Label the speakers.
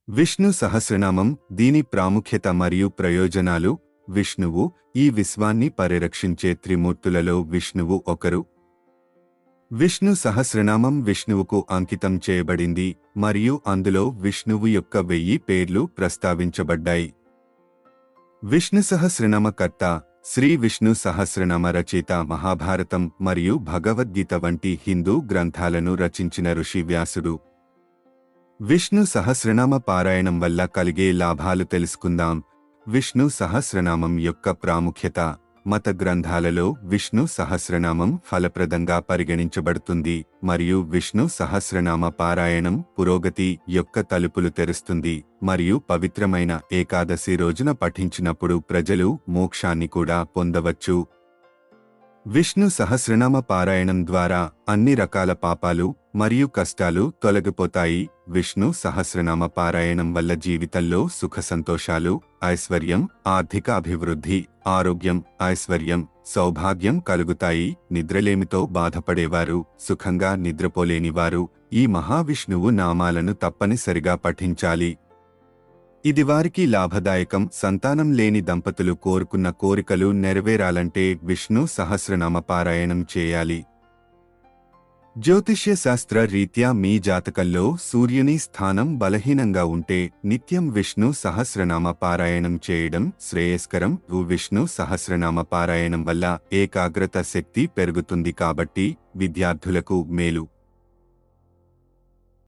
Speaker 1: విష్ణు సహస్రనామం, దీని ప్రాముఖ్యత మరియు ప్రయోజనాలు. విష్ణువు ఈ విశ్వాన్ని పరిరక్షించే త్రిమూర్తులలో విష్ణువు ఒకరు. విష్ణు సహస్రనామం విష్ణువుకు అంకితం చేయబడింది మరియు అందులో విష్ణువు యొక్క 1000 పేర్లు ప్రస్తావించబడ్డాయి. విష్ణు సహస్రనామకర్త శ్రీ విష్ణు సహస్రనామ రచయిత మహాభారతం మరియు భగవద్గీత వంటి హిందూ గ్రంథాలను రచించిన ఋషి వ్యాసుడు. విష్ణు సహస్రనామ పారాయణం వల్ల కలిగే లాభాలు తెలుసుకుందాం. విష్ణు సహస్రనామం యొక్క ప్రాముఖ్యత. మత గ్రంథాలలో విష్ణు సహస్రనామం ఫలప్రదంగా పరిగణించబడుతుంది మరియు విష్ణు సహస్రనామ పారాయణం పురోగతి యొక్క తలుపులు తెరుస్తుంది మరియు పవిత్రమైన ఏకాదశి రోజున పఠించినప్పుడు ప్రజలు మోక్షాన్ని కూడా పొందవచ్చు. విష్ణు సహస్రనామ పారాయణం ద్వారా అన్ని రకాల పాపాలు మరియు కష్టాలు తొలగిపోతాయి. విష్ణు సహస్రనామ పారాయణం వల్ల జీవితంలో సుఖ సంతోషాలు, ఐశ్వర్యం, ఆర్థిక అభివృద్ధి, ఆరోగ్యం, ఐశ్వర్యం, సౌభాగ్యం కలుగుతాయి. నిద్రలేమితో బాధపడేవారు, సుఖంగా నిద్రపోలేనివారు ఈ మహావిష్ణువు నామాలను తప్పనిసరిగా పఠించాలి. ఇది వారికి లాభదాయకం. సంతానం లేని దంపతులు కోరుకున్న కోరికలు నెరవేరాలంటే విష్ణు సహస్రనామ పారాయణం చేయాలి. జ్యోతిష్య శాస్త్ర రీత్యా మీ జాతకంలో సూర్యుని స్థానం బలహీనంగా ఉంటే నిత్యం విష్ణు సహస్రనామ పారాయణం చేయడం శ్రేయస్కరం. విష్ణు సహస్రనామ పారాయణం వల్ల ఏకాగ్రత శక్తి పెరుగుతుంది కాబట్టి విద్యార్థులకు మేలు.